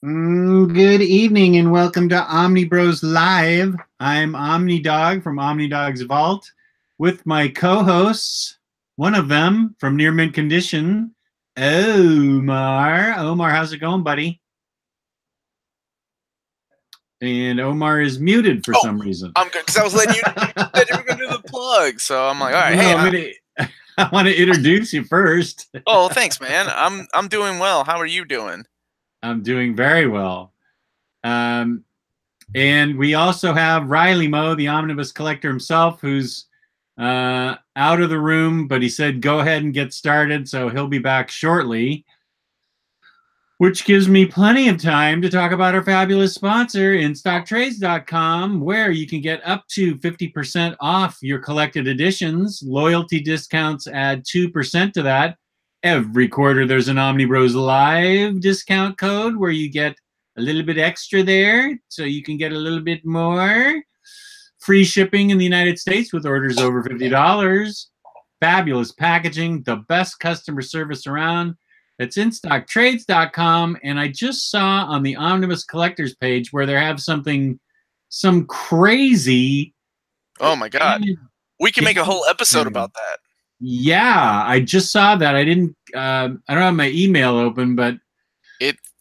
Good evening and welcome to OmniBros Live. I'm Omnidog from Omnidog's Vault with my co-hosts, one of them from Near Mint Condition, Omar. Omar, how's it going, buddy? And Omar is muted for some reason. I'm good because I was letting you said you were going to do the plug, so I'm like, all right, hey, I want to introduce you first. Oh, thanks, man. I'm doing well. How are you doing? I'm doing very well. And we also have Ryley Mo, the Omnibus collector himself, who's out of the room, but he said go ahead and get started, so he'll be back shortly, which gives me plenty of time to talk about our fabulous sponsor, InStockTrades.com, where you can get up to 50% off your collected editions. Loyalty discounts add 2% to that. Every quarter there's an Omnibroslive discount code where you get a little bit extra there, so you can get a little bit more. Free shipping in the United States with orders over $50. Fabulous packaging, the best customer service around. It's InStockTrades.com, and I just saw on the Omnibus Collectors page where they have some crazy. Oh my God, we can make a whole episode about that. Yeah, I just saw that. I don't have my email open, but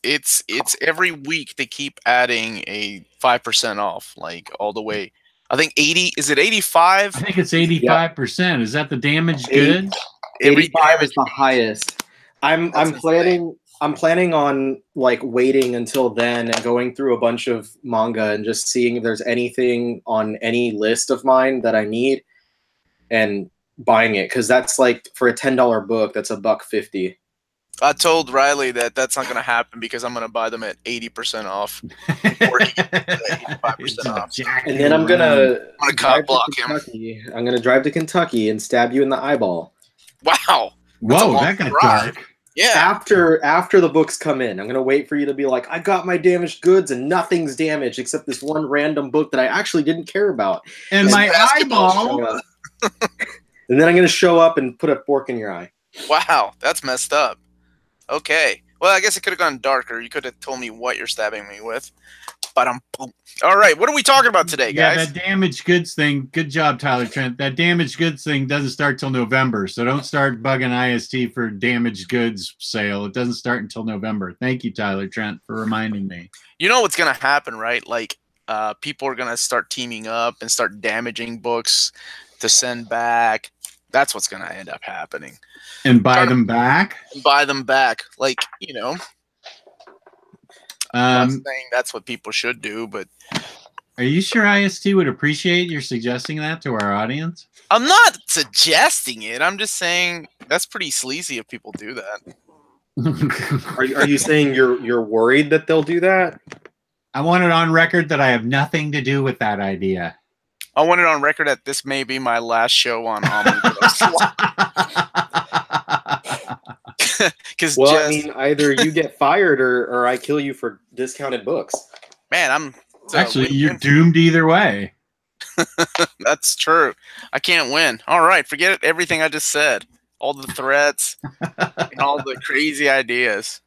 it's every week they keep adding a 5% off, like all the way. I think 80. Is it 85? I think it's 85%. Yeah. Is that the damaged goods? 85 is the highest. I'm planning on like waiting until then and going through a bunch of manga and just seeing if there's anything on any list of mine that I need and buying it, because that's like for a $10 book, that's $1.50. I told Ryley that that's not going to happen because I'm going to buy them at 80% off. Or 85% off. And then I'm gonna block him. I'm gonna drive to Kentucky and stab you in the eyeball. Wow. Whoa, that got dark. Yeah. After the books come in, I'm gonna wait for you to be like, I got my damaged goods and nothing's damaged except this one random book that I actually didn't care about. And my eyeball. And then I'm gonna show up and put a fork in your eye. Wow, that's messed up. Okay. Well, I guess it could have gone darker. You could have told me what you're stabbing me with. But all right. What are we talking about today, guys? Yeah, that damaged goods thing. Good job, Tyler Trent. That damaged goods thing doesn't start till November, so don't start bugging IST for damaged goods sale. It doesn't start until November. Thank you, Tyler Trent, for reminding me. You know what's gonna happen, right? Like, people are gonna start teaming up and start damaging books to send back. That's what's gonna end up happening. And buy them back? Buy them back. Like, you know. I'm not saying that's what people should do, but... Are you sure IST would appreciate your suggesting that to our audience? I'm not suggesting it. I'm just saying that's pretty sleazy if people do that. Are you saying you're worried that they'll do that? I want it on record that I have nothing to do with that idea. I want it on record that this may be my last show on Omnibros. Well, I mean, either you get fired or I kill you for discounted books. Man, actually, you're doomed either way. That's true. I can't win. All right, forget everything I just said. All the threats and all the crazy ideas.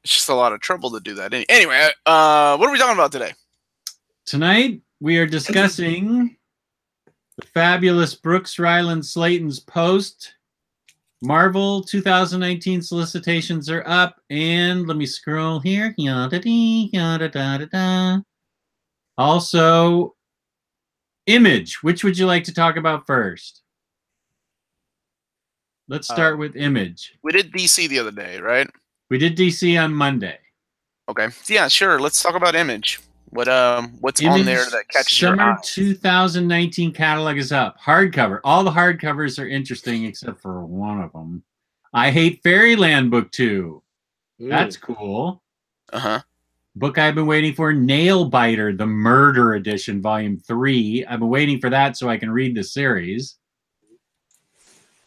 It's just a lot of trouble to do that. Anyway, what are we talking about today? Tonight, we are discussing the fabulous Brooks Ryland Slayton's post. Marvel 2019 solicitations are up, and let me scroll here. Also, Image. Which would you like to talk about first? Let's start with Image. We did DC the other day, right? We did DC on Monday. Okay. Yeah, sure. Let's talk about Image. What's Image on there that catches your eye? Summer 2019 catalog is up. Hardcover. All the hardcovers are interesting except for one of them. I Hate Fairyland Book 2. That's cool. Uh-huh. Book I've been waiting for, Nail Biter, the Murder Edition, Volume 3. I've been waiting for that so I can read the series.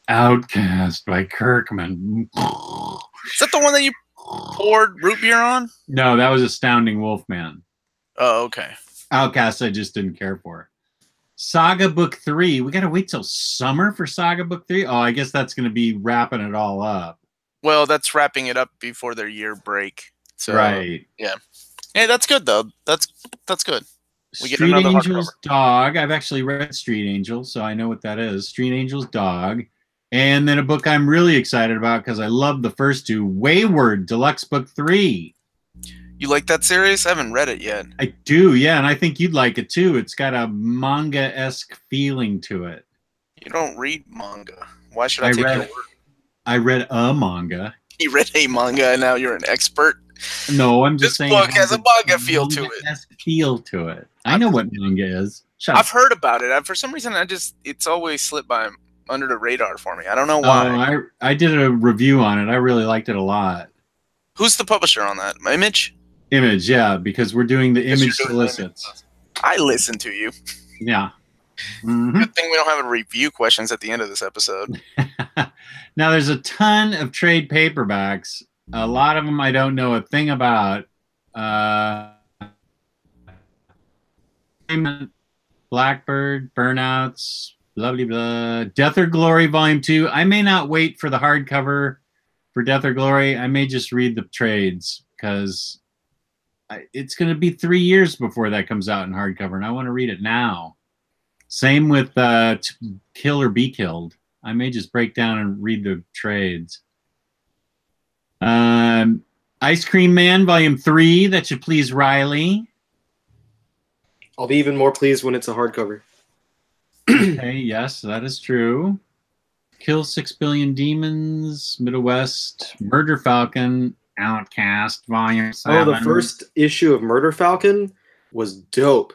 Outcast by Kirkman. Is that the one that you poured root beer on? No, that was Astounding Wolfman. Oh, okay. Outcast I just didn't care for. Saga Book 3. We got to wait till summer for Saga Book 3? Oh, I guess that's going to be wrapping it all up. Well, that's wrapping it up before their year break. So Right. yeah. Hey, that's good though. That's good. We get Street another Angel's hardcover. Dog. I've actually read Street Angel, so I know what that is. Street Angel's Dog. And then a book I'm really excited about because I love the first two, Wayward Deluxe Book 3. You like that series? I haven't read it yet. I do, yeah, and I think you'd like it too. It's got a manga-esque feeling to it. You don't read manga. Why should I take your word? I read a manga. You read a manga and now you're an expert? No, I'm just This saying. book has a manga feel to it. Manga-esque feel to it. I know what manga is. Shut I've up. heard about it. For some reason, it's always slipped by under the radar for me. I don't know why. Oh, I did a review on it. I really liked it a lot. Who's the publisher on that? Image? Image, yeah, because we're doing the Yes, Image you're doing the Solicits. I listen to you. Yeah. Mm-hmm. Good thing we don't have a review questions at the end of this episode. Now, there's a ton of trade paperbacks. A lot of them I don't know a thing about. Blackbird, Burnouts, blah, blah, blah. Death or Glory Volume 2. I may not wait for the hardcover for Death or Glory. I may just read the trades because it's going to be 3 years before that comes out in hardcover, and I want to read it now. Same with Kill or Be Killed. I may just break down and read the trades. Ice Cream Man, Volume 3. That should please Ryley. I'll be even more pleased when it's a hardcover. Okay, yes, that is true. Kill 6 Billion Demons, Middle West, Murder Falcon, Outcast, Volume 7. Oh, the first issue of Murder Falcon was dope.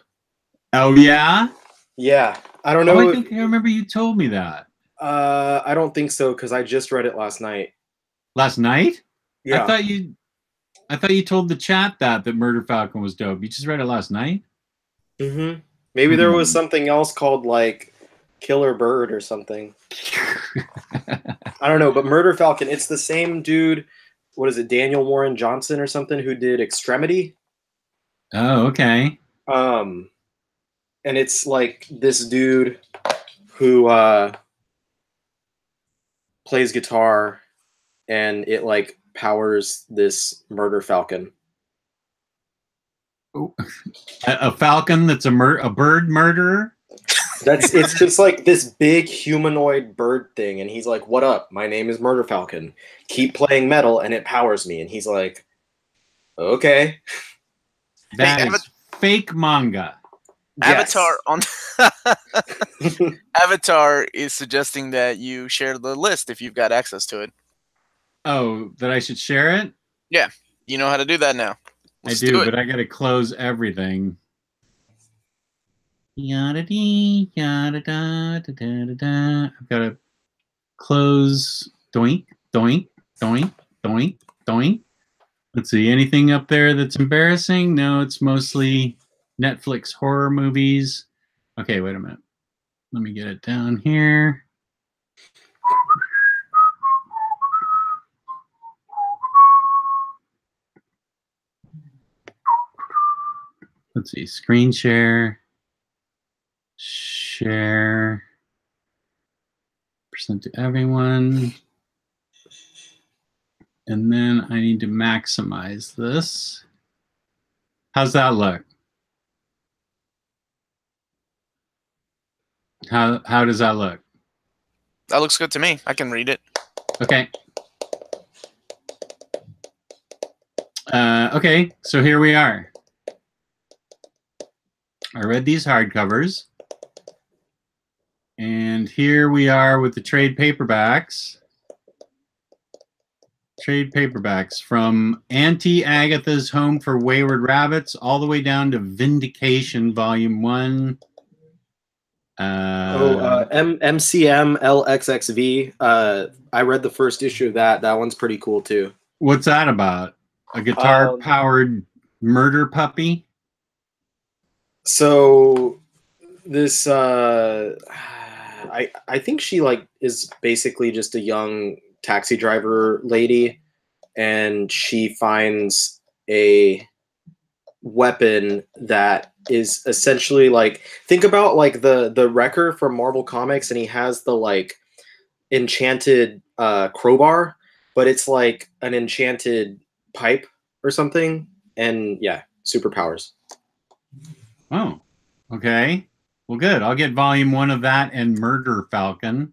Oh, yeah? Yeah. I don't know. Oh, I think I remember you told me that. I don't think so, because I just read it last night. Last night? Yeah. I thought you told the chat that Murder Falcon was dope. You just read it last night? Mm-hmm. Maybe there was something else called, like, Killer Bird or something. I don't know, but Murder Falcon, it's the same dude, what is it, Daniel Warren Johnson or something, who did Extremity? Oh, okay. And it's, like, this dude who plays guitar, and it, like, powers this Murder Falcon. A falcon that's a bird murderer? It's just like this big humanoid bird thing, and he's like, "What up? My name is Murder Falcon. Keep playing metal, and it powers me." And he's like, "Okay." That is fake manga. Avatar on Avatar is suggesting that you share the list if you've got access to it. Oh, that I should share it? Yeah, you know how to do that now. Let's do, but I gotta close everything. Yada dee, yada da da da da da. I've gotta close. Doink, doink, doink, doink, doink. Let's see. Anything up there that's embarrassing? No, it's mostly Netflix horror movies. Okay, wait a minute. Let me get it down here. Let's see, screen share, percent to everyone. And then I need to maximize this. How's that look? How does that look? That looks good to me. I can read it. Okay. Okay, so here we are. I read these hardcovers. And here we are with the trade paperbacks. Trade paperbacks from Auntie Agatha's Home for Wayward Rabbits all the way down to Vindication Volume 1. MCM LXXV. I read the first issue of that. That one's pretty cool too. What's that about? A guitar-powered murder puppy? So this I think she like is basically just a young taxi driver lady, and she finds a weapon that is essentially like, think about like the Wrecker from Marvel Comics, and he has the like enchanted crowbar, but it's like an enchanted pipe or something, and yeah, superpowers. Oh, okay. Well, good. I'll get volume 1 of that and Murder Falcon.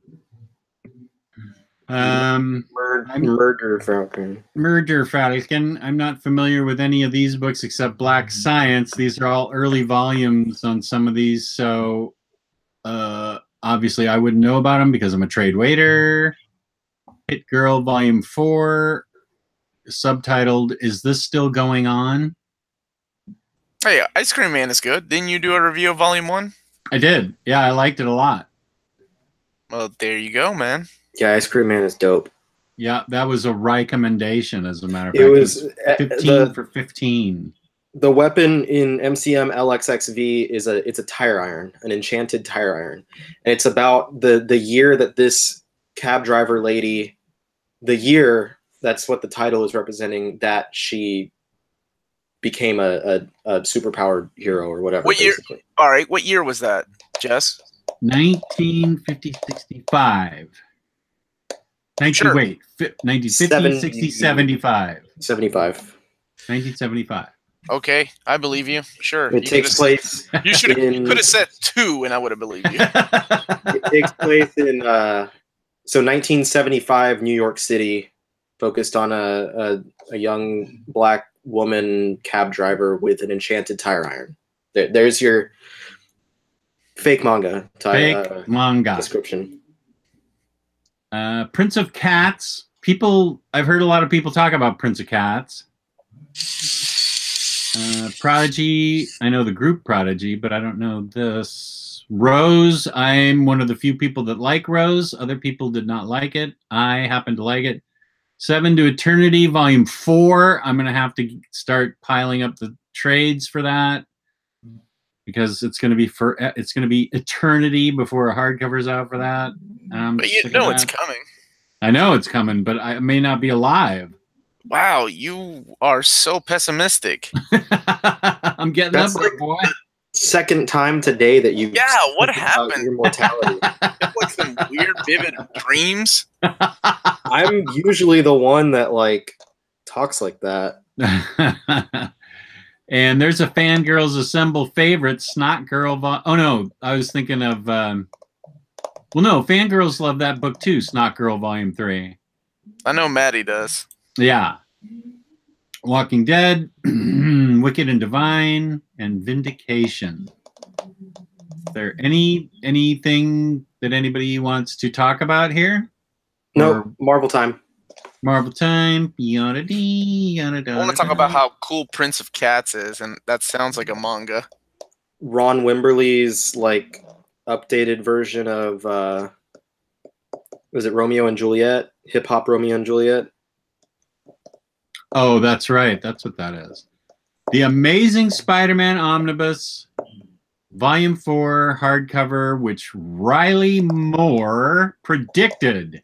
Murder Falcon. Murder Falcon. I'm not familiar with any of these books except Black Science. These are all early volumes on some of these, so obviously I wouldn't know about them because I'm a trade waiter. Hit Girl Volume 4, subtitled, Is This Still Going On? Hey, Ice Cream Man is good. Didn't you do a review of Volume 1? I did. Yeah, I liked it a lot. Well, there you go, man. Yeah, Ice Cream Man is dope. Yeah, that was a recommendation, as a matter of fact. It was 15 for 15. The weapon in MCM LXXV is it's a tire iron, an enchanted tire iron. And it's about the year that this cab driver lady, the year, that's what the title is representing, that she became a superpowered hero or whatever. What year? Basically. All right, what year was that, Jess? 1950-65. Sure. Wait, 1950, 75. 75. 1975. Okay, I believe you. Sure. It takes place. You could have said 2, and I would have believed you. It takes place in 1975, New York City, focused on a young black woman cab driver with an enchanted tire iron. There's your fake manga description. Prince of Cats. I've heard a lot of people talk about Prince of Cats. Prodigy. I know the group Prodigy, but I don't know this. Rose. I'm one of the few people that like Rose. Other people did not like it. I happen to like it. 7 to Eternity, Volume 4. I'm going to have to start piling up the trades for that because it's going to be eternity before a hardcover's out for that. But you know it's coming. I know it's coming, but I may not be alive. Wow, you are so pessimistic. I'm getting up there, boy. Second time today that you. Yeah, what happened? Your mortality. Like some weird, vivid dreams. I'm usually the one that talks like that. And there's a Fangirlz Assemble favorite, Snot Girl. Oh no, I was thinking of. Well, no, Fangirls love that book too, Snot Girl Volume 3. I know Maddie does. Yeah. Walking Dead, Wicked and Divine, and Vindication. Is there anything that anybody wants to talk about here? No, Marvel time. Marvel time. I want to talk about how cool Prince of Cats is, and that sounds like a manga. Ron Wimberly's updated version of was it Romeo and Juliet? Hip Hop Romeo and Juliet? Oh, that's right. That's what that is. The Amazing Spider-Man Omnibus, Volume 4, hardcover, which Ryley Moore predicted.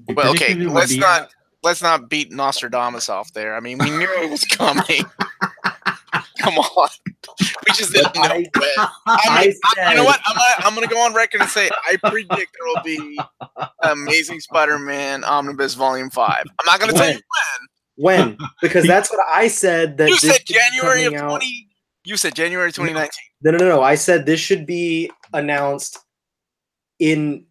Well, okay, let's not beat Nostradamus off there. I mean, we knew it was coming. Come on. We just didn't know when. You know what? I'm gonna go on record and say I predict there will be Amazing Spider-Man Omnibus Volume 5. I'm not gonna tell you when. When? Because that's what I said. That you said January of 20. You said January 2019. No. I said this should be announced in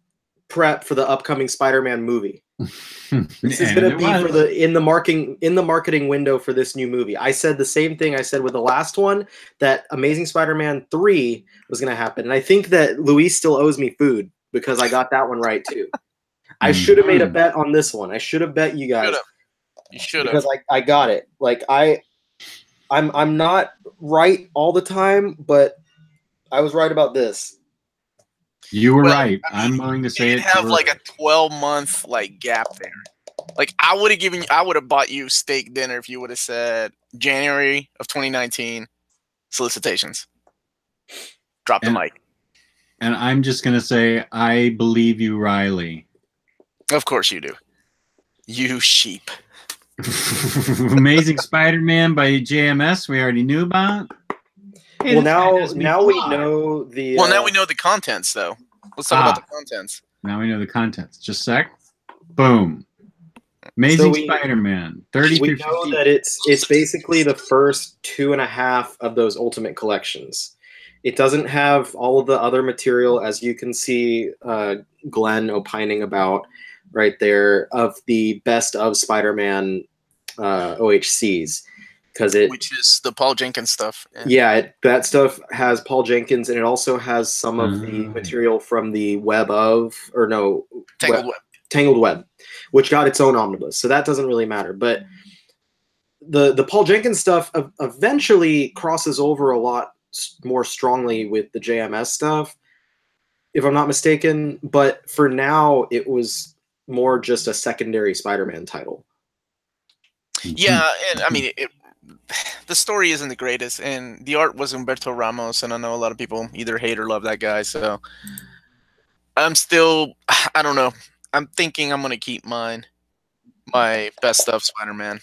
prep for the upcoming Spider-Man movie. This is going to be for in the marketing window for this new movie. I said the same thing I said with the last one, that Amazing Spider-Man 3 was going to happen, and I think that Luis still owes me food because I got that one right too. I should have made a bet on this one. I should have bet you guys. You should have, because I got it. I'm not right all the time, but I was right about this. You were right. I'm willing to say it. Have a 12-month gap there. I would have bought you steak dinner if you would have said January of 2019 solicitations. Drop the mic. And I'm just gonna say I believe you, Ryley. Of course you do. You sheep. Amazing Spider-Man by JMS. We already knew about. Hey, well, now we know the. Well, now we know the contents, though. Let's talk about the contents. Now we know the contents. Just a sec. Boom. Amazing So Spider-Man, 30 we through know 50. that it's basically the first 2.5 of those Ultimate collections. It doesn't have all of the other material, as you can see Glenn opining about right there, of the best of Spider-Man OHCs. Which is the Paul Jenkins stuff. That stuff has Paul Jenkins, and it also has some of the material from the Tangled Web, which got its own omnibus. So that doesn't really matter. But the Paul Jenkins stuff eventually crosses over a lot more strongly with the JMS stuff, if I'm not mistaken. But for now, it was more just a secondary Spider-Man title. Yeah, and I mean, the story isn't the greatest, and the art was Humberto Ramos, and I know a lot of people either hate or love that guy. So I don't know. I'm thinking I'm gonna keep my best of Spider-Man.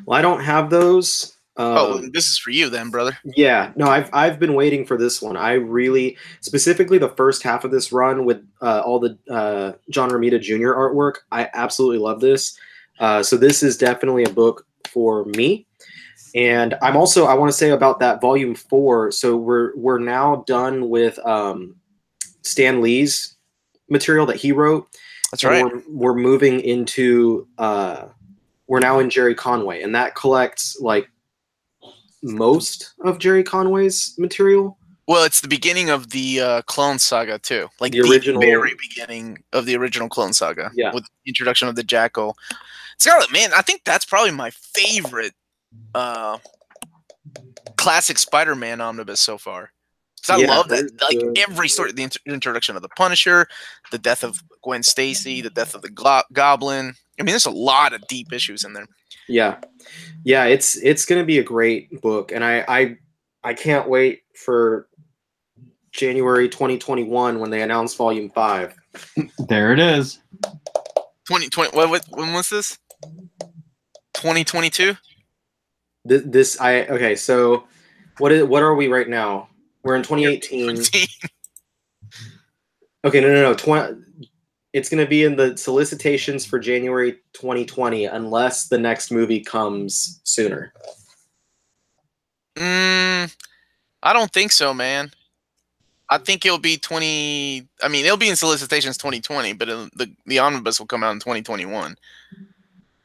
Well, I don't have those. This is for you then, brother. Yeah, no, I've been waiting for this one. I really, specifically the first half of this run with all the John Romita Jr. artwork, I absolutely love this. So this is definitely a book for me. And I want to say about that volume 4. So we're now done with Stan Lee's material that he wrote. That's right. We're moving into we're now in Jerry Conway, and that collects like most of Jerry Conway's material. Well, it's the beginning of the Clone Saga too, like the very beginning of the original Clone Saga. Yeah, with the introduction of the Jackal. Scarlet, man, I think that's probably my favorite classic Spider-Man omnibus so far. Because I love that, like every story, the introduction of the Punisher, the death of Gwen Stacy, the death of the Goblin. I mean, there's a lot of deep issues in there. Yeah, it's gonna be a great book, and I can't wait for January 2021 when they announce Volume 5. There it is. 2020. When was this? 2022. Okay. So, what are we right now? We're in 2018. Okay, no. It's going to be in the solicitations for January 2020, unless the next movie comes sooner. I don't think so, man. I think it'll be it'll be in solicitations 2020, but the omnibus will come out in 2021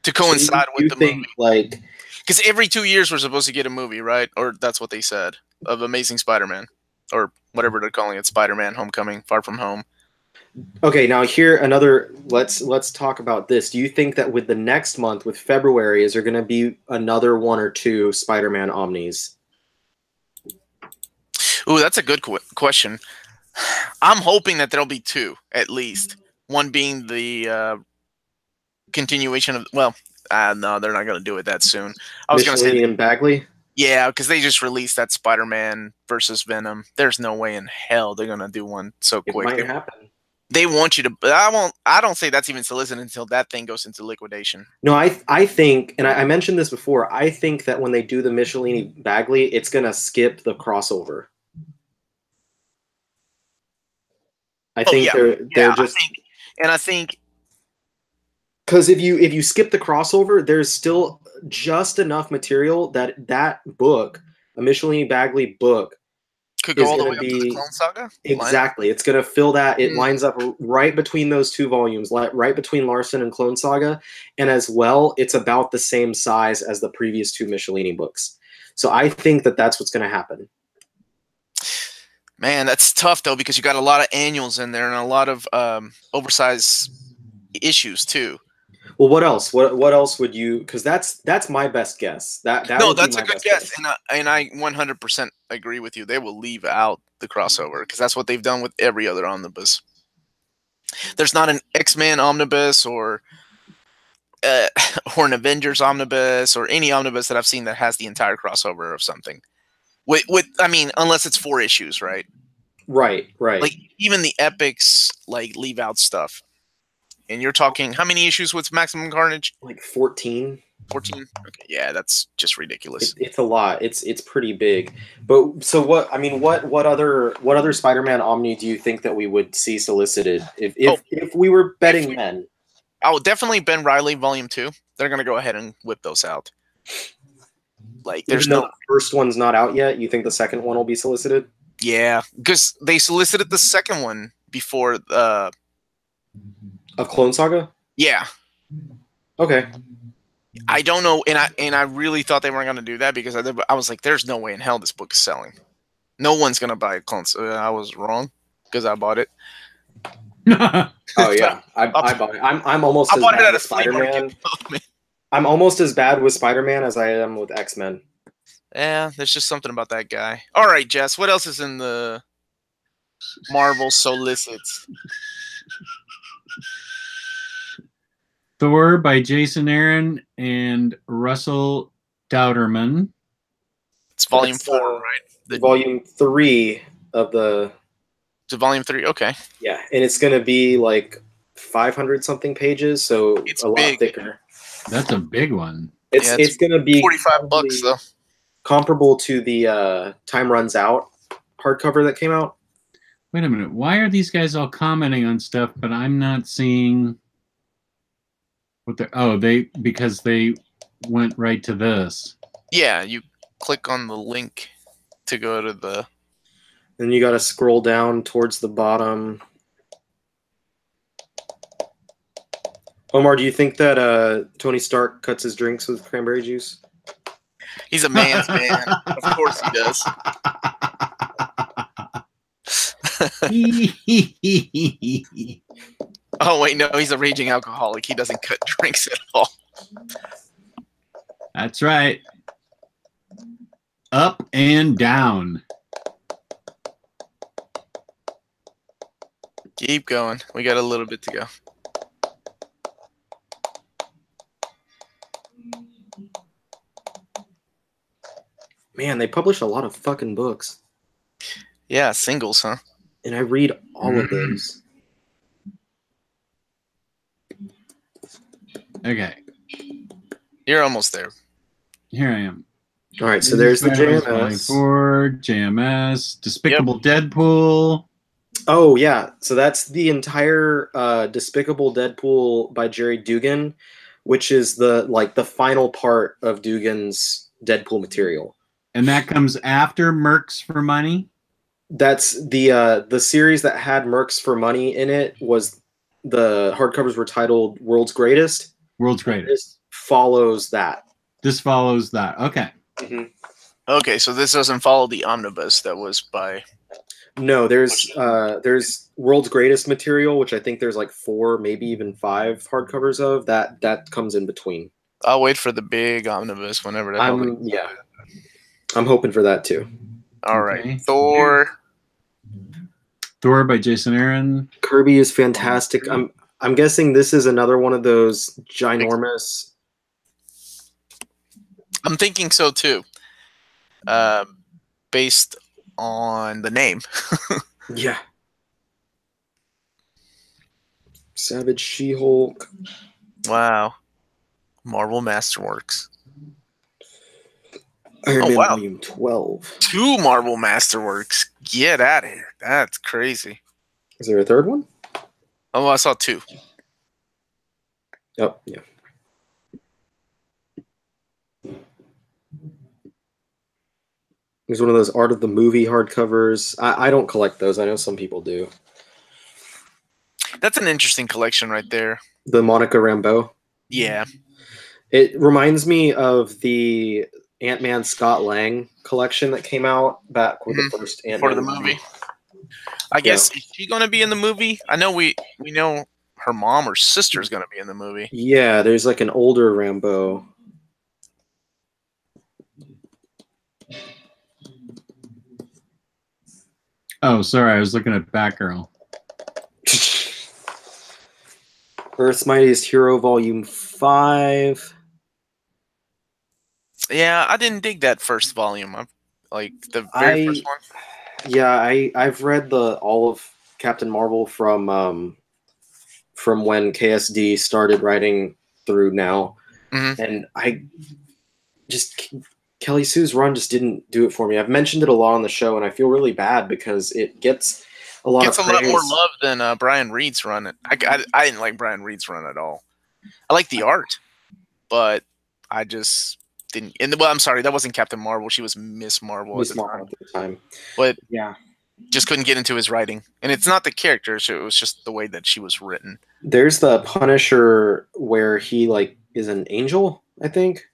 to coincide with the movie. Like, because every 2 years we're supposed to get a movie, right? Or that's what they said of Amazing Spider-Man, or whatever they're calling it, Spider-Man: Homecoming, Far From Home. Okay, now here another. Let's talk about this. Do you think that with the next month, with February, is there going to be another 1 or 2 Spider-Man Omnis? Ooh, that's a good question. I'm hoping that there'll be 2 at least. One being the continuation of. Well, no, they're not going to do it that soon. I was going to say and Bagley. Yeah, because they just released that Spider-Man versus Venom. There's no way in hell they're going to do one so quick. It might happen. They want you to. I don't say that's even solicited until that thing goes into liquidation. No, I think, and I mentioned this before. I think that when they do the Michelini Bagley, it's gonna skip the crossover. I think they're just. I think because if you skip the crossover, there's still just enough material that book, a Michelini Bagley book, could go all the way up to the Clone Saga? Exactly. It's going to fill that. It lines up right between those 2 volumes, right between Larson and Clone Saga. And as well, it's about the same size as the previous 2 Michelini books. So I think that that's what's going to happen. Man, that's tough, though, because you got a lot of annuals in there and a lot of oversized issues, too. Well, what else? What else would you? Because that's my best guess. That's a good guess, and I 100% agree with you. They will leave out the crossover because that's what they've done with every other omnibus. There's not an X-Men omnibus or an Avengers omnibus or any omnibus that I've seen that has the entire crossover of something. Unless it's 4 issues, right? Right. Like even the epics, like leave out stuff. And you're talking how many issues with Maximum Carnage? Like 14. 14? Okay, yeah, that's just ridiculous. It's a lot. It's pretty big. But so what? I mean, what other Spider-Man Omni do you think that we would see solicited if we were betting men? Oh, definitely Ben Ryley Volume 2. They're gonna go ahead and whip those out. Like, there's Even though the first one's not out yet, you think the second one will be solicited? Yeah, because they solicited the second one before. Of Clone Saga? Yeah. Okay. I don't know, and I really thought they weren't gonna do that because I was like, "There's no way in hell this book is selling. No one's gonna buy a Clone." So I was wrong because I bought it. Oh yeah, I bought it. I'm almost as bad with Spider-Man. I'm almost as bad with Spider-Man as I am with X-Men. Yeah, there's just something about that guy. All right, Jess, what else is in the Marvel Solicits? Thor by Jason Aaron and Russell Dauterman. It's volume 4, right? Volume 3 of the... To volume 3, okay. Yeah, and it's going to be like 500 something pages, so it's a lot thicker. That's a big one. It's going to be $45 though. Comparable to the Time Runs Out hardcover that came out. Wait a minute. Why are these guys all commenting on stuff, but I'm not seeing what they're... because they went right to this. Yeah, you click on the link to go to the... Then you got to scroll down towards the bottom. Omar, do you think that Tony Stark cuts his drinks with cranberry juice? He's a man's man. Of course he does. Oh, wait, no, he's a raging alcoholic. He doesn't cut drinks at all. That's right. Up and down. Keep going. We got a little bit to go. Man, they publish a lot of fucking books. Yeah, singles, huh? And I read all of those. Okay. You're almost there. Here I am. All right, so there's the JMS. JMS, Despicable Deadpool. Oh, yeah. So that's the entire Despicable Deadpool by Jerry Dugan, which is the final part of Dugan's Deadpool material. And that comes after Mercs for Money? That's the series that had Mercs for Money in it. Was the hardcovers were titled World's Greatest. World's Greatest. This follows that. This follows that. Okay. Mm-hmm. Okay, so this doesn't follow the omnibus that was by... No, there's World's Greatest material, which I think there's like 4, maybe even 5 hardcovers of. That comes in between. I'll wait for the big omnibus whenever that yeah. I'm hoping for that too. All right. Thor by Jason Aaron. Kirby is fantastic. I'm guessing this is another one of those ginormous. I'm thinking so too. Based on the name. Yeah. Savage She-Hulk. Wow. Marvel Masterworks. Iron Man Volume 12. 2 Marvel Masterworks. Get out of here. That's crazy. Is there a third one? Oh, I saw 2. Oh, yeah. There's one of those Art of the Movie hardcovers. I don't collect those. I know some people do. That's an interesting collection right there. The Monica Rambeau. Yeah. It reminds me of the Ant-Man Scott Lang collection that came out back with the first Ant-Man. For the movie. I guess, is she going to be in the movie? I know we know her mom or sister is going to be in the movie. Yeah, there's like an older Rambeau. Oh, sorry. I was looking at Batgirl. Earth's Mightiest Hero Volume 5. Yeah, I didn't dig that first volume. Like the very first one. Yeah, I've read all of Captain Marvel from when KSD started writing through now, and Kelly Sue's run just didn't do it for me. I've mentioned it a lot on the show, and I feel really bad because it gets a lot more love than Brian Reed's run. I didn't like Brian Reed's run at all. I like the art, but I just didn't. And well, I'm sorry, that wasn't Captain Marvel. She was Miss Marvel at the time. But yeah, just couldn't get into his writing, and it's not the characters; it was just the way that she was written. There's the Punisher where he like is an angel, I think.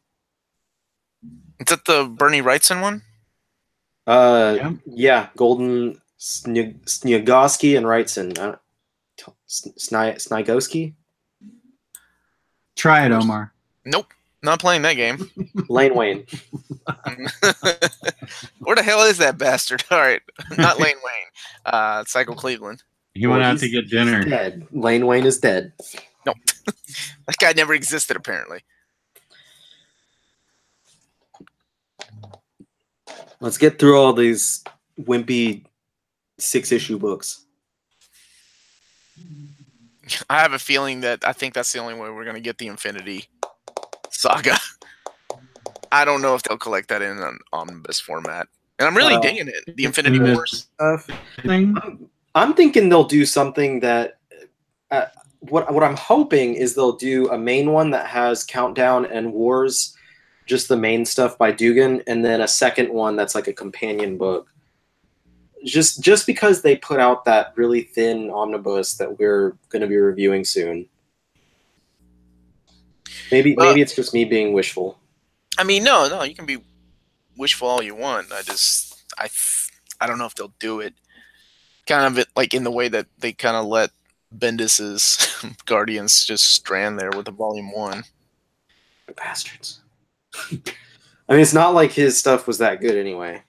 Is that the Bernie Wrightson one? Yeah, Golden Sniegowski and Wrightson. Sniegowski? Try it, Omar. Nope, not playing that game. Lane Wayne. Where the hell is that bastard? All right, not Lane Wayne. Psycho Cleveland. He went out to get dinner. Dead. Lane Wayne is dead. Nope. That guy never existed, apparently. Let's get through all these wimpy 6-issue books. I have a feeling that I think that's the only way we're going to get the Infinity Saga. I don't know if they'll collect that in an omnibus format. And I'm really digging it. The Infinity Wars thing. I'm thinking they'll do something that what I'm hoping is they'll do a main one that has Countdown and Wars, just the main stuff by Dugan, and then a second one that's like a companion book. Just because they put out that really thin omnibus that we're going to be reviewing soon. Maybe it's just me being wishful. I mean, no, you can be wishful all you want. I don't know if they'll do it. Kind of like in the way that they kind of let Bendis's Guardians just strand there with the volume 1. Bastards. I mean, it's not like his stuff was that good anyway.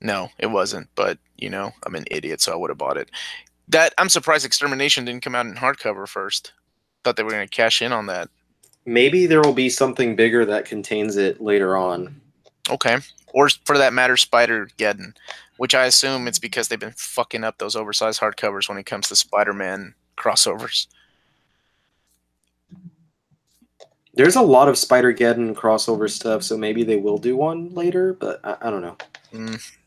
No, it wasn't. But, you know, I'm an idiot, so I would have bought it. I'm surprised Extermination didn't come out in hardcover first. Thought they were going to cash in on that. Maybe there will be something bigger that contains it later on. Okay. Or, for that matter, Spider-Geddon, which I assume it's because they've been fucking up those oversized hardcovers when it comes to Spider-Man crossovers. There's a lot of Spider-Geddon crossover stuff, so maybe they will do one later, but I don't know.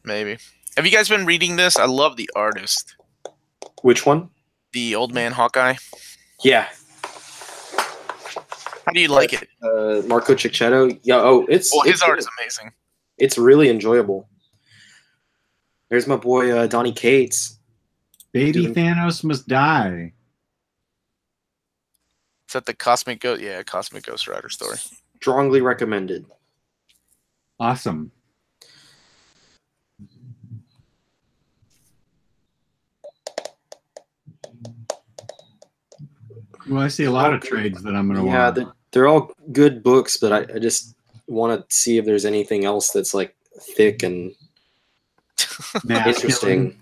Maybe. Have you guys been reading this? I love the artist. Which one? The Old Man Hawkeye. Yeah. How do you like it? Marco Cicchetto. Yeah. His art is amazing. It's really enjoyable. There's my boy Donny Cates. Baby Thanos must die. Is that the Cosmic Ghost? Yeah, Cosmic Ghost Rider story. Strongly recommended. Awesome. Well, I see a lot of trades that I'm going to want. Yeah, they're all good books, but I just want to see if there's anything else that's like thick and interesting.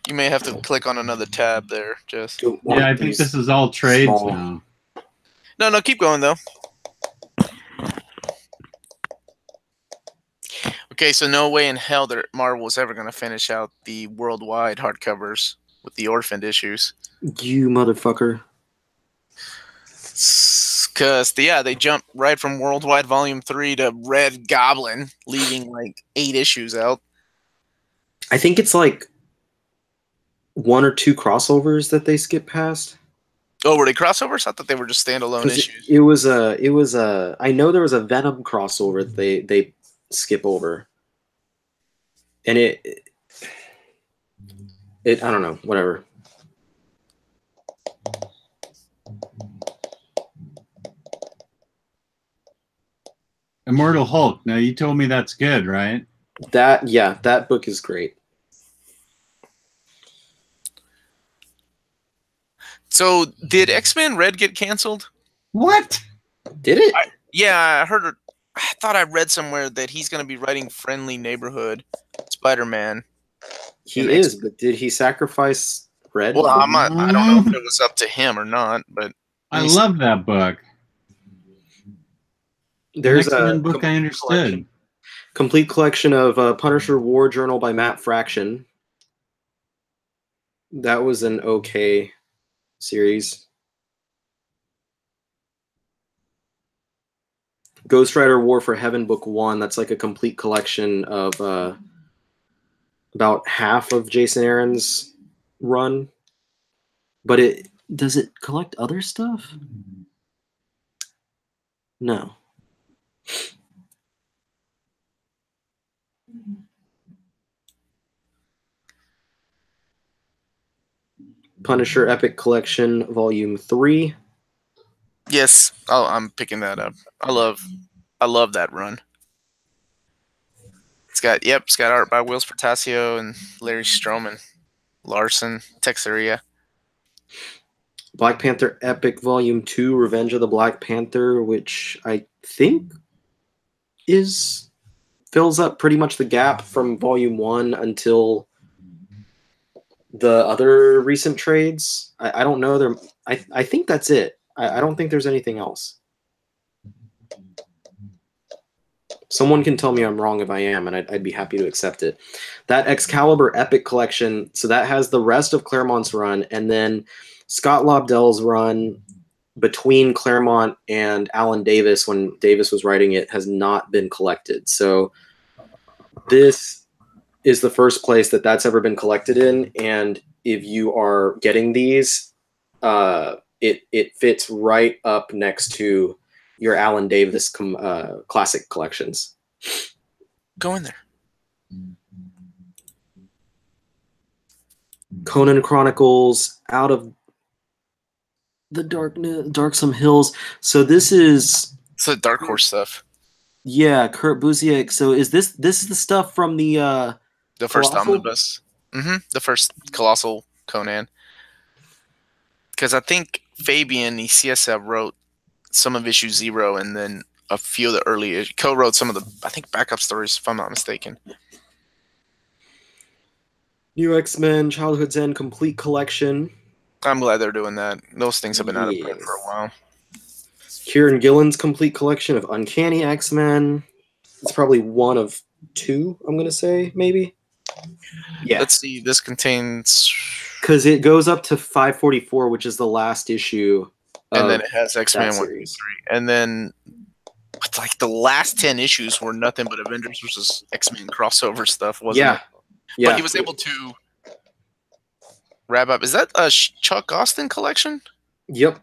You may have to click on another tab there, just. Yeah, I think this is all trades now. No, keep going though. Okay, so no way in hell that Marvel was ever going to finish out the worldwide hardcovers with the orphaned issues. You motherfucker. Because, they jumped right from Worldwide Volume 3 to Red Goblin, leaving like 8 issues out. I think it's like 1 or 2 crossovers that they skipped past. Oh, were they crossovers? I thought they were just standalone issues. It was a. I know there was a Venom crossover that they skip over, and it. I don't know. Whatever. Immortal Hulk. Now you told me that's good, right? That book is great. So, did X-Men Red get canceled? What? Did it? I heard. I thought I read somewhere that he's going to be writing Friendly Neighborhood Spider-Man. He is, but did he sacrifice Red? Well, I don't know if it was up to him or not, but I love that book. There's a book I understood. Complete collection of Punisher War Journal by Matt Fraction. That was an okay series. Ghost Rider War for Heaven Book 1. That's like a complete collection of about half of Jason Aaron's run. But does it collect other stuff? No. Punisher Epic Collection Volume 3. Yes. Oh, I'm picking that up. I love that run. It's got art by Wills Portasio and Larry Stroman, Larson, Texeria. Black Panther Epic Volume 2, Revenge of the Black Panther, which I think fills up pretty much the gap from Volume 1 until the other recent trades. I don't know. I think that's it. I don't think there's anything else. Someone can tell me I'm wrong if I am, and I'd be happy to accept it. That Excalibur Epic Collection, so that has the rest of Claremont's run, and then Scott Lobdell's run between Claremont and Alan Davis, when Davis was writing it, has not been collected. So this is the first place that's ever been collected in, and if you are getting these, it fits right up next to your Alan Davis classic collections. Go in there. Conan Chronicles, Out of the Darksome Hills. So this is the Dark Horse stuff. Yeah, Kurt Busiek. So is this is the stuff from the first Colossal? Omnibus? The first Colossal Conan. Because I think Fabian Nicieza wrote some of issue 0, and then a few of the early co-wrote some of the, I think, backup stories, if I'm not mistaken. New X-Men Childhood's End Complete Collection. I'm glad they're doing that. Those things have been out of print for a while. Kieran Gillen's Complete Collection of Uncanny X-Men. It's probably one of 2, I'm going to say, maybe. Yeah. Let's see. This contains... Because it goes up to 544, which is the last issue. And then it has X-Men 1 through 3. And then it's like the last 10 issues were nothing but Avengers versus X-Men crossover stuff, wasn't it? Yeah. But he was able to wrap up. Is that a Chuck Austin collection? Yep.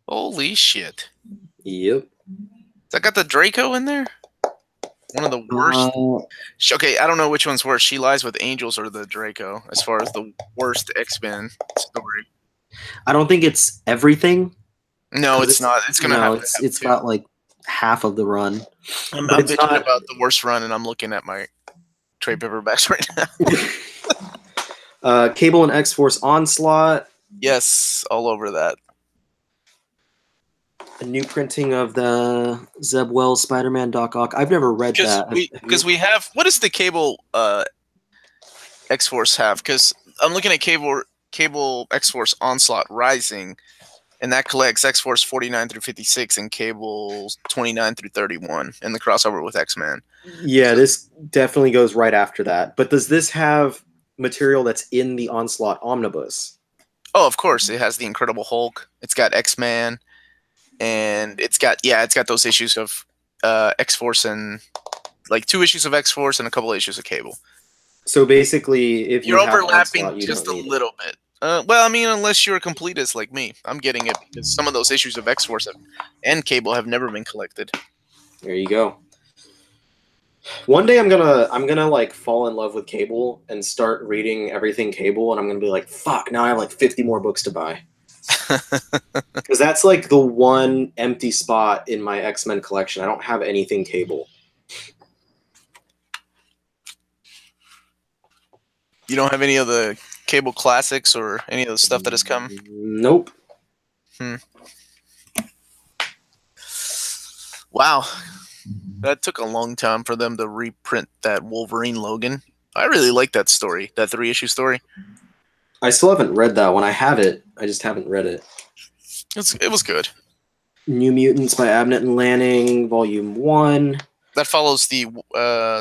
Holy shit. Yep. Has that got the Draco in there? One of the worst. Okay, I don't know which one's worse. She Lies with Angels or the Draco, as far as the worst X-Men story. I don't think it's everything. No, it's not. It's gonna have. It's got like half of the run. I'm bitching about the worst run, and I'm looking at my trade paperbacks right now. Cable and X-Force Onslaught. Yes, all over that. A new printing of the Zeb Wells Spider-Man Doc Ock. I've never read that. Because we have. What does the Cable X-Force have? Because I'm looking at Cable X-Force Onslaught Rising. And that collects X-Force 49 through 56 and Cable 29 through 31 in the crossover with X-Men. Yeah, this definitely goes right after that. But does this have material that's in the Onslaught Omnibus? Oh, of course. It has the Incredible Hulk. It's got X-Man. And it's got those issues of X-Force and like 2 issues of X-Force and a couple of issues of Cable. So basically, if you're overlapping just a little bit. Well, I mean, unless you're a completist like me, I'm getting it because some of those issues of X-Force and Cable have never been collected. There you go. One day I'm gonna like fall in love with Cable and start reading everything Cable, and I'm gonna be like, fuck, now I have like 50 more books to buy. Because that's like the one empty spot in my X-Men collection. I don't have anything Cable. You don't have any of the Cable classics or any of the stuff that has come? Nope. Wow. That took a long time for them to reprint that Wolverine Logan. I really like that story, that 3-issue story. I still haven't read that one. I have it. I just haven't read it. It was good. New Mutants by Abnett and Lanning, Volume 1. That follows the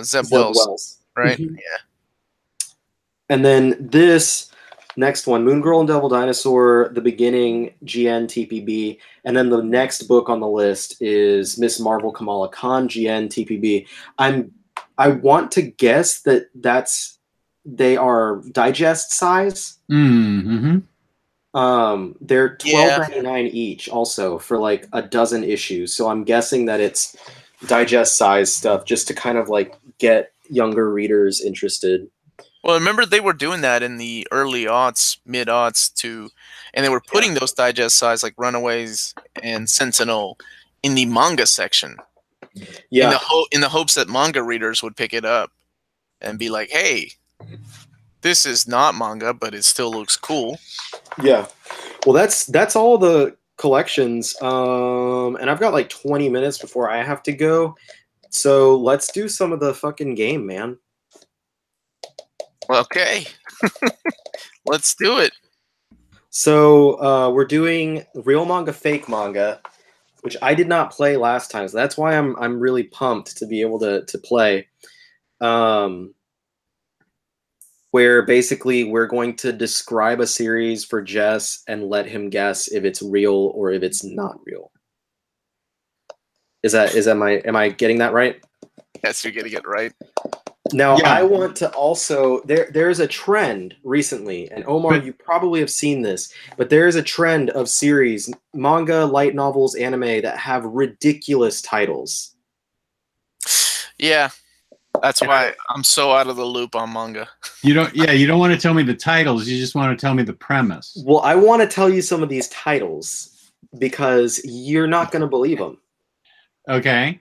Zeb Wells, right? Mm-hmm. Yeah. And then this next one, Moon Girl and Devil Dinosaur, The Beginning, GN TPB. And then the next book on the list is Miss Marvel Kamala Khan, GN TPB. I want to guess that they are digest size. Mm-hmm. They're $12.99 each, also for like a dozen issues. So I'm guessing that it's digest size stuff, just to kind of like get younger readers interested. Well, remember they were doing that in the early aughts, mid aughts too, and they were putting those digest size like Runaways and Sentinel in the manga section. Yeah. In the hopes that manga readers would pick it up and be like, "Hey, this is not manga, but it still looks cool." Yeah. Well, that's all the collections. And I've got like 20 minutes before I have to go. So let's do some of the fucking game, man. Okay. Let's do it. So we're doing real manga, fake manga, which I did not play last time. So that's why I'm really pumped to be able to play. Where basically we're going to describe a series for Jess and let him guess if it's real or if it's not real. Am I getting that right? Yes, you're getting it right. Now, I want to also, there's a trend recently, and Omar, you probably have seen this, but there is a trend of series, manga, light novels, anime, that have ridiculous titles. Yeah, that's why I'm so out of the loop on manga. You don't want to tell me the titles, you just want to tell me the premise. Well, I want to tell you some of these titles, because you're not going to believe them. Okay.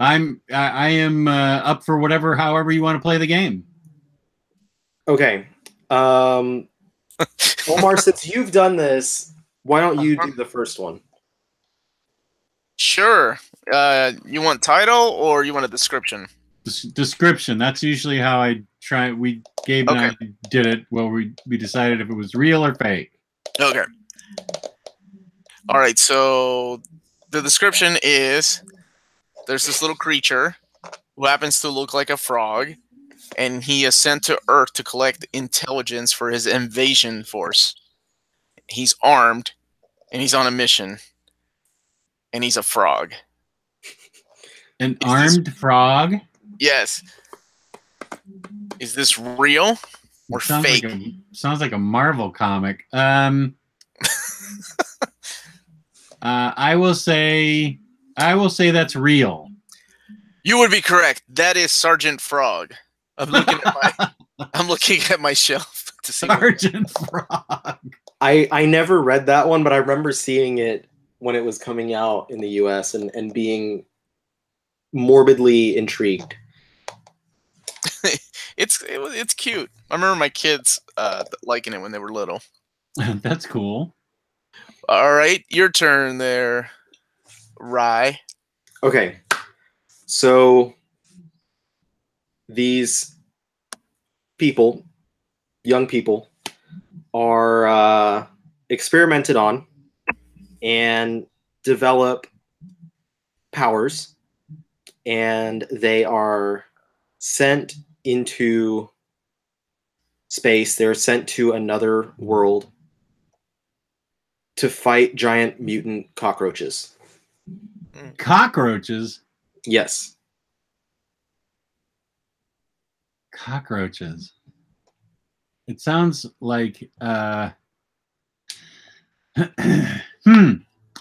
I am up for however you want to play the game. Okay. Omar, since you've done this, why don't you do the first one? Sure. You want title or you want a description? Description. That's usually how I try. Gabe and I did it. Well, we decided if it was real or fake. Okay. All right. So the description is: there's this little creature who happens to look like a frog, and he is sent to Earth to collect intelligence for his invasion force. He's armed, and he's on a mission, and he's a frog. An armed frog? Yes. Is this real or fake? Sounds like a Marvel comic. I will say that's real. You would be correct. That is Sergeant Frog. I'm looking at my shelf to see Sergeant Frog. I never read that one, but I remember seeing it when it was coming out in the US and being morbidly intrigued. It's cute. I remember my kids liking it when they were little. That's cool. All right, your turn there, Rye. Okay, so these people, young people, are experimented on and develop powers, and they are sent into space. They're sent to another world to fight giant mutant cockroaches. Cockroaches? Yes. Cockroaches. It sounds like I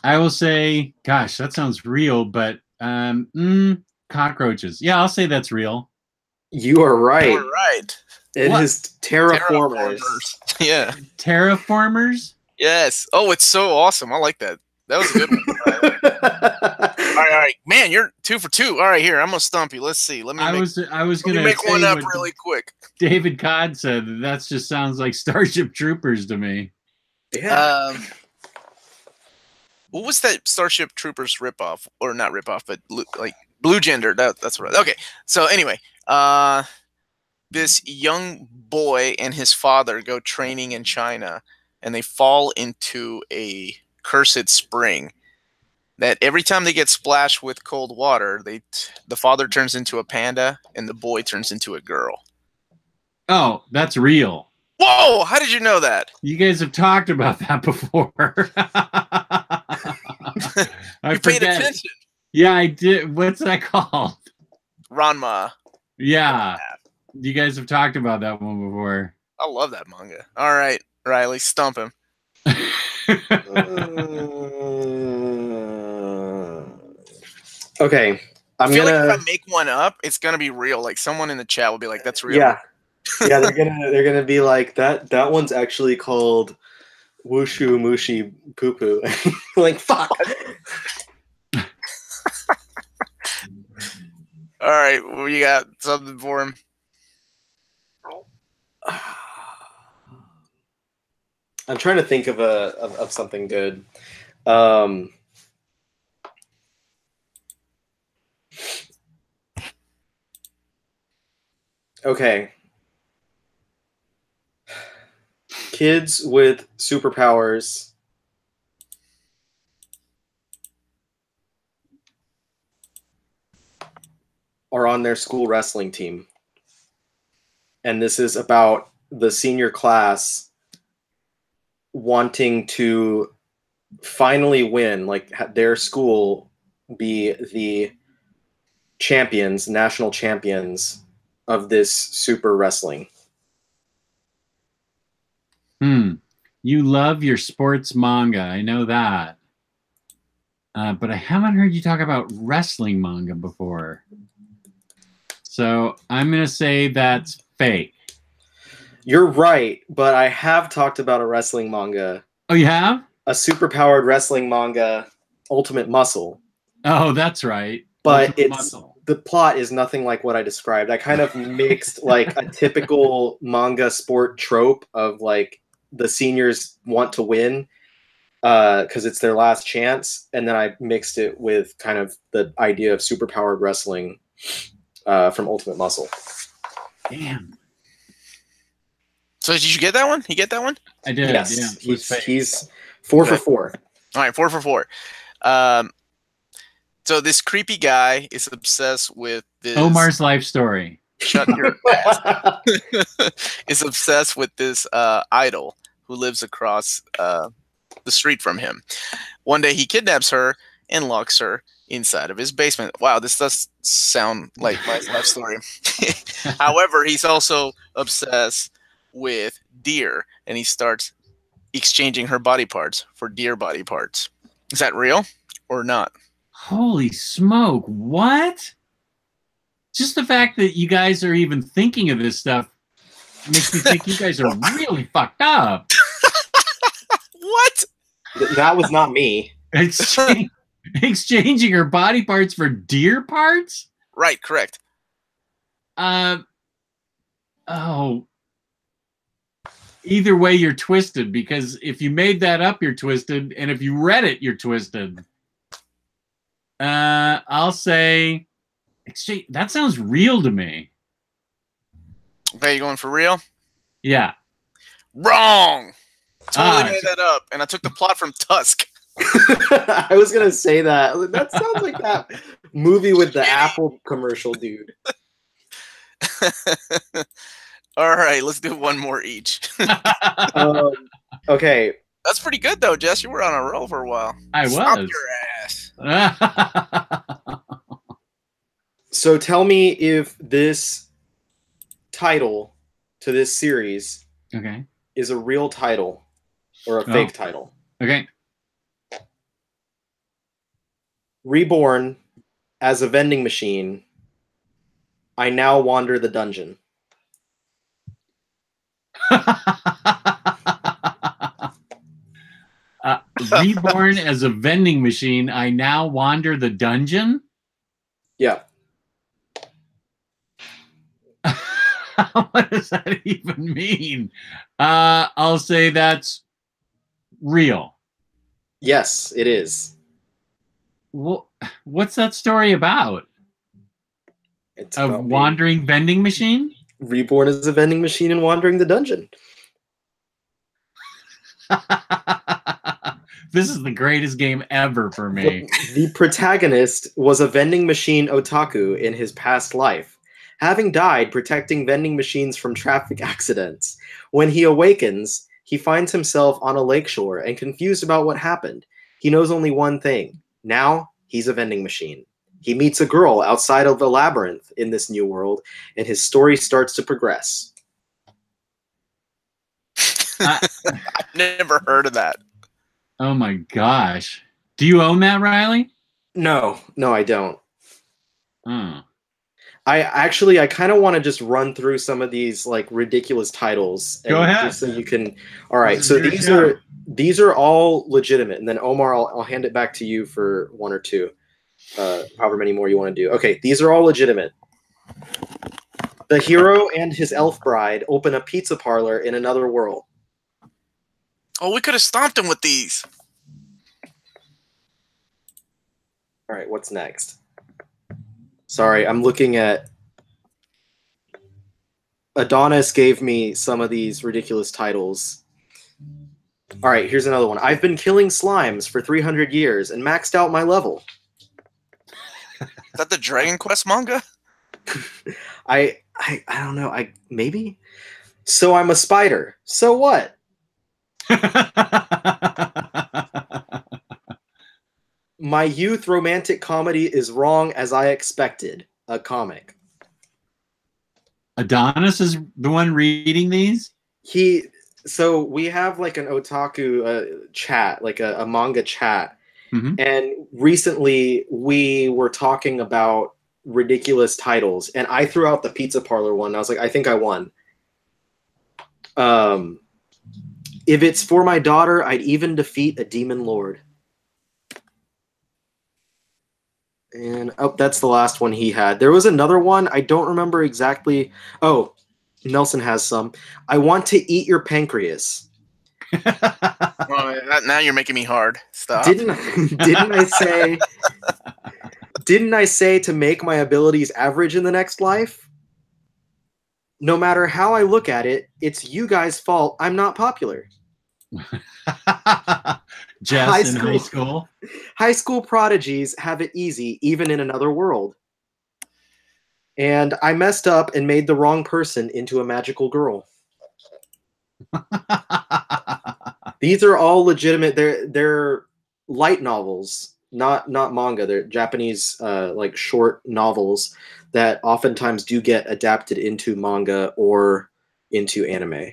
will say, gosh, that sounds real, but cockroaches. Yeah, I'll say that's real. You are right. You're right. It is terraformers. Yeah. Terraformers? Yes. Oh, it's so awesome. I like that. That was a good one. All right. Man, you're 2 for 2. All right, here. I'm gonna stump you. Let's see. I was gonna make one up really quick. David Codd said that just sounds like Starship Troopers to me. Yeah. What was that Starship Troopers ripoff? Or not ripoff, but like Blue Gender. That's right. Okay. So anyway, this young boy and his father go training in China, and they fall into a cursed spring that every time they get splashed with cold water, the father turns into a panda and the boy turns into a girl. Oh, that's real. Whoa! How did you know that? You guys have talked about that before. You paid attention. Yeah, I did. What's that called? Ranma. Yeah. You guys have talked about that one before. I love that manga. All right, Ryley, stump him. Okay, I feel like if I make one up, it's gonna be real. Like someone in the chat will be like, "That's real." Yeah, yeah. They're gonna be like that. That one's actually called Wushu Mushi Poo Poo. Like fuck. All right, well, you got something for him? I'm trying to think of something good. Okay. Kids with superpowers are on their school wrestling team. And this is about the senior class wanting to finally win, like their school be the champions, national champions of this super wrestling. You love your sports manga. I know that. But I haven't heard you talk about wrestling manga before. So I'm going to say that's fake. You're right, but I have talked about a wrestling manga. Oh, you have? A superpowered wrestling manga, Ultimate Muscle. Oh, that's right. But the plot is nothing like what I described. I kind of mixed like a typical manga sport trope of like the seniors want to win because it's their last chance, and then I mixed it with kind of the idea of superpowered wrestling from Ultimate Muscle. Damn. So did you get that one? You get that one? I did. Yes. Yeah, he's 4 for 4. All right, 4 for 4. So this creepy guy is obsessed with this. Omar's life story. Shut your ass. Is obsessed with this idol who lives across the street from him. One day he kidnaps her and locks her inside of his basement. Wow, this does sound like my life story. However, he's also obsessed with deer, and he starts exchanging her body parts for deer body parts. Is that real or not? Holy smoke. What? Just the fact that you guys are even thinking of this stuff makes me think you guys are really fucked up. What? That was not me. Exchanging her body parts for deer parts? Right, correct. Oh. Either way, you're twisted, because if you made that up, you're twisted, and if you read it, you're twisted. I'll say that sounds real to me. Okay, you going for real? Yeah. Wrong. Totally made that up, and I took the plot from Tusk. I was gonna say that. That sounds like that movie with the Apple commercial dude. All right, let's do one more each. Okay. That's pretty good, though, Jess. You were on a roll for a while. I was. Stop your ass. So tell me if this title to this series is a real title or a fake title. Okay. Reborn as a vending machine, I now wander the dungeon. Reborn as a vending machine, I now wander the dungeon? Yeah. What does that even mean? I'll say that's real. Yes, it is. What's that story about? It's a about wandering vending machine? Reborn as a vending machine and wandering the dungeon. This is the greatest game ever for me. The protagonist was a vending machine otaku in his past life, having died protecting vending machines from traffic accidents. When he awakens, he finds himself on a lakeshore and confused about what happened. He knows only one thing. Now, he's a vending machine. He meets a girl outside of the labyrinth in this new world, and his story starts to progress. I've never heard of that. Oh my gosh. Do you own that, Ryley? No, I don't. Oh. I kind of want to just run through some of these like ridiculous titles. Go ahead. Just so you can. All right. This is So your these are all legitimate, and then Omar, I'll hand it back to you for one or two, however many more you want to do. Okay, these are all legitimate. The hero and his elf bride open a pizza parlor in another world. Oh, we could have stomped him with these. All right, what's next? Sorry, I'm looking at... Adonis gave me some of these ridiculous titles. All right, here's another one. I've been killing slimes for 300 years and maxed out my level. Is that the Dragon Quest manga? I don't know. Maybe? So I'm a spider. So what? My youth romantic comedy is wrong as I expected. A comic. Adonis is the one reading these? So we have like an otaku chat, like a manga chat. Mm-hmm. And recently we were talking about ridiculous titles, and I threw out the pizza parlor one. I was like, I think I won. If it's for my daughter, I'd even defeat a demon lord. And that's the last one he had. There was another one. I don't remember exactly. Oh, Nelson has some. I want to eat your pancreas. Now you're making me hard. Stop. Didn't I say to make my abilities average in the next life? No matter how I look at it, it's you guys' fault I'm not popular. Jess in high school. High school prodigies have it easy, even in another world. And I messed up and made the wrong person into a magical girl. These are all legitimate. They're light novels, not manga. They're Japanese like short novels that oftentimes do get adapted into manga or into anime.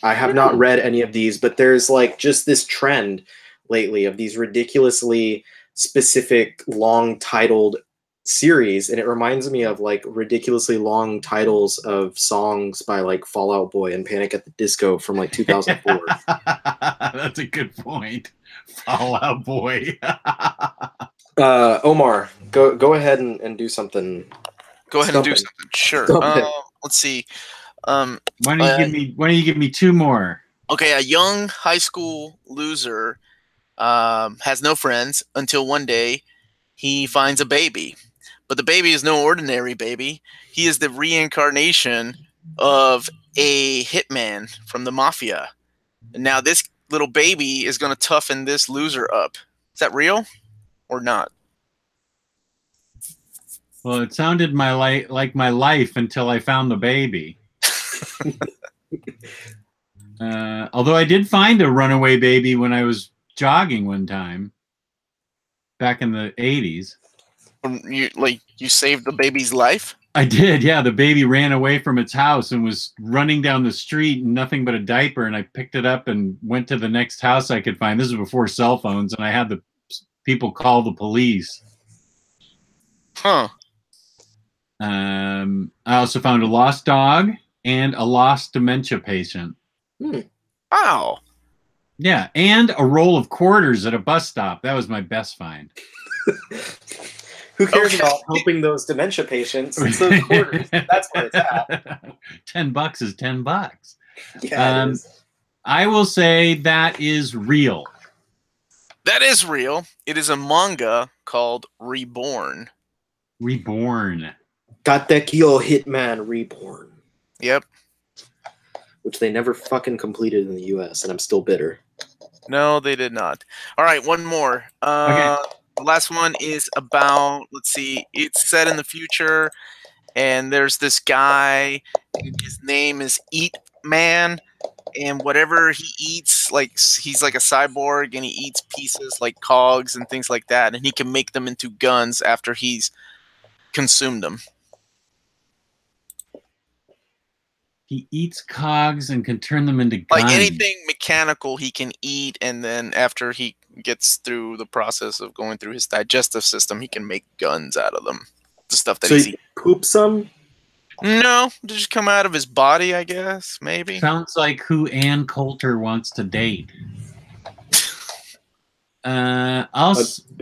I have not read any of these, but there's like just this trend lately of these ridiculously specific long titled series, and it reminds me of like ridiculously long titles of songs by like Fall Out Boy and Panic at the Disco from like 2004. That's a good point. Fall Out Boy. Omar, go ahead and do something. Go ahead and do something. Sure. Let's see. Why don't you give me two more? Okay, a young high school loser has no friends until one day he finds a baby. But the baby is no ordinary baby. He is the reincarnation of a hitman from the mafia. And now this little baby is going to toughen this loser up. Is that real or not? Well, it sounded like my life until I found the baby. Although I did find a runaway baby when I was jogging one time back in the 80s. You saved the baby's life? I did, yeah. The baby ran away from its house and was running down the street in nothing but a diaper, and I picked it up and went to the next house I could find. This was before cell phones, and I had the people call the police. Huh. I also found a lost dog and a lost dementia patient. Wow. Yeah, and a roll of quarters at a bus stop. That was my best find. Who cares about helping those dementia patients? It's those quarters. That's where it's at. $10 is $10. Yeah, it is. I will say that is real. That is real. It is a manga called Reborn. Reborn. Katekyo Hitman Reborn. Yep. Which they never fucking completed in the US, and I'm still bitter. No, they did not. All right, one more. Okay. The last one is about, let's see, it's set in the future, and there's this guy, and his name is Eat Man, and whatever he eats, like he's like a cyborg, and he eats pieces like cogs and things like that, and he can make them into guns after he's consumed them. He eats cogs and can turn them into guns. Like anything mechanical he can eat, and then after he gets through the process of going through his digestive system, he can make guns out of them. The stuff that he's eating. Poop some? No, they just come out of his body, I guess, maybe. Sounds like who Ann Coulter wants to date. A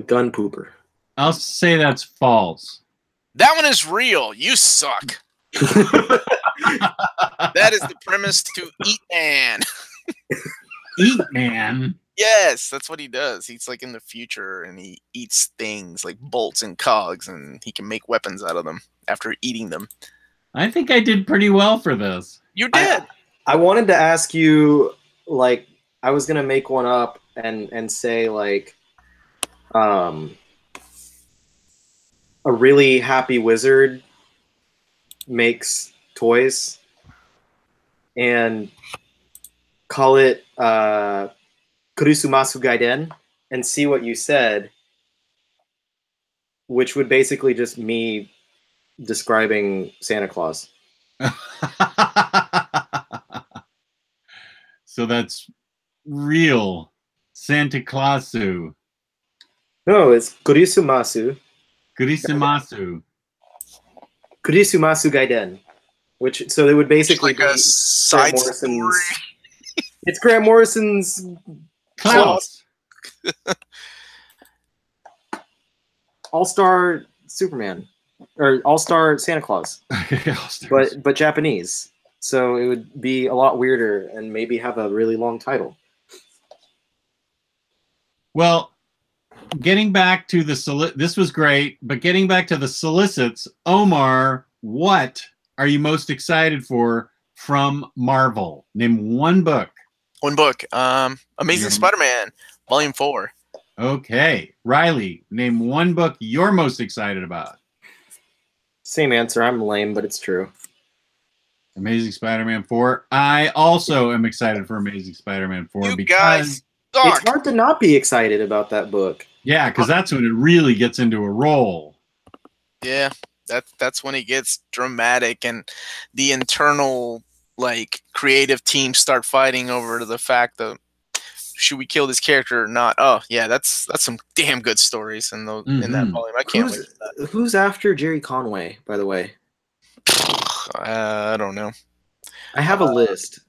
gun pooper. I'll say that's false. That one is real. You suck. That is the premise to Eat Man. Eat Man? Yes, that's what he does. He's like in the future, and he eats things like bolts and cogs, and he can make weapons out of them after eating them. I think I did pretty well for this. You did. I wanted to ask you, like, I was gonna make one up and say like, a really happy wizard makes toys, and call it Kurisumasu Gaiden, and see what you said, which would basically just me describing Santa Claus. So that's real Santa Clausu. No, it's Kurisumasu. Kurisumasu. Kurisumasu Gaiden. Which, so it would basically like a be side Grant story. Morrison's. It's Grant Morrison's Klaus. All-Star Superman. Or All-Star Santa Claus. But Japanese. So it would be a lot weirder and maybe have a really long title. Well, getting back to the this was great, but getting back to the solicits, Omar, what are you most excited for from Marvel? Name one book. One book. Amazing Spider-Man, Volume 4. Okay. Ryley, name one book you're most excited about. Same answer. I'm lame, but it's true. Amazing Spider-Man 4. I also am excited for Amazing Spider-Man 4 You because guys suck. It's hard to not be excited about that book. yeah, because that's when it really gets into a roll. Yeah, that's when it gets dramatic, and the internal like creative teams start fighting over the fact that should we kill this character or not. Oh yeah, that's some damn good stories in those in that volume. I can't wait for that. Who's after Jerry Conway, by the way? I don't know. I have a list.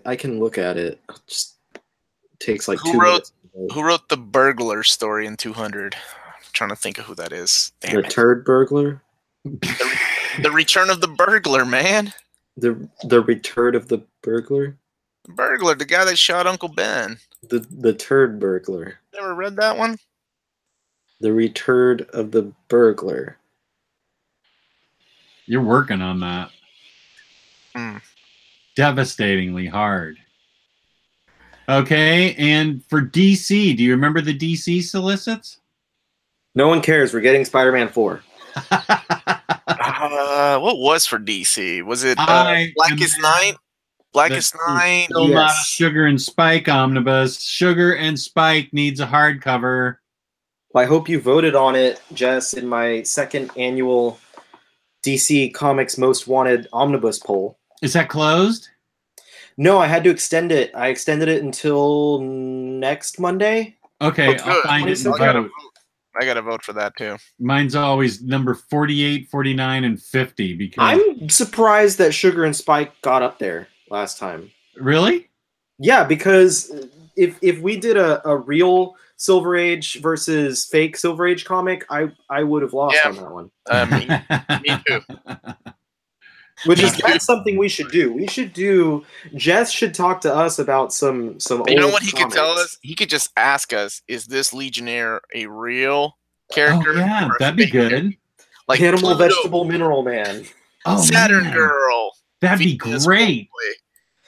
I can look at it. It just takes like Who 2 minutes. Who wrote the burglar story in 200? I'm trying to think of who that is. Damn The it. Turd Burglar? The Return of the Burglar, man. The Return of the Burglar? Burglar, the guy that shot Uncle Ben. The Turd Burglar. Never read that one? The Return of the Burglar. You're working on that. Devastatingly hard. Okay, and for DC, do you remember the DC solicits? No one cares. We're getting Spider-Man 4. What was for DC? Was it Blackest Night? Blackest Night? Still not a Sugar and Spike omnibus. Sugar and Spike needs a hardcover. Well, I hope you voted on it, Jess, in my second annual DC Comics Most Wanted Omnibus poll. Is that closed? No, I had to extend it. I extended it until next Monday. Okay, I'll find it and vote. I got to vote for that too. Mine's always number 48, 49, and 50. Because I'm surprised that Sugar and Spike got up there last time. Really? Yeah, because if we did a real Silver Age versus fake Silver Age comic, I would have lost on that one. Me too. That's something we should do. We should do. Jess should talk to us about some. You know what he could tell us? He could just ask us: "Is this Legionnaire a real character?" Oh, yeah, that'd be good. Character? Like Animal, Pluto, Vegetable, Mineral Man. Oh, Saturn man. Girl. That'd be Venus great. Boy.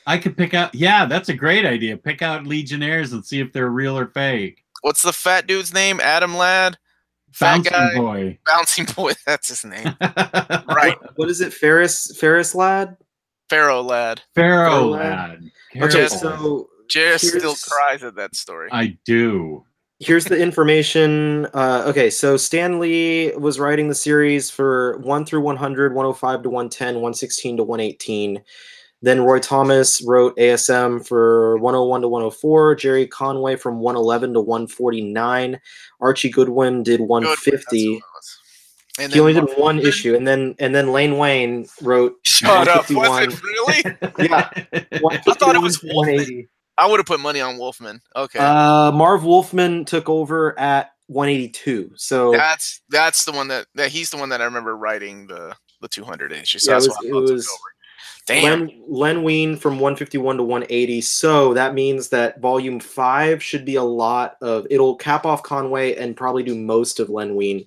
I could pick out. Yeah, that's a great idea. Pick out Legionnaires and see if they're real or fake. What's the fat dude's name? Adam Ladd. Fat Bouncing guy. Boy. Bouncing Boy. That's his name. Right. What is it? Ferris Lad? Pharaoh Lad. Pharaoh Lad. Okay, Careful. so Jess still here's- cries at that story. I do. here's the information. Okay, so Stan Lee was writing the series for 1 through 100, 105 to 110, 116 to 118. Then Roy Thomas wrote ASM for 101 to 104. Jerry Conway from 111 to 149. Archie Goodwin did 150. And he only did one issue, and then Lane Wayne wrote. Shut up! Was it really? Yeah, I thought it was Wolfman. I would have put money on Wolfman. Okay. Marv Wolfman took over at 182. So that's the one that he's the one that I remember writing the 200 issues. So yeah, that's it was Damn. Len Wein from 151 to 180. So that means that volume 5 should be a lot of. It'll cap off Conway and probably do most of Len Wein.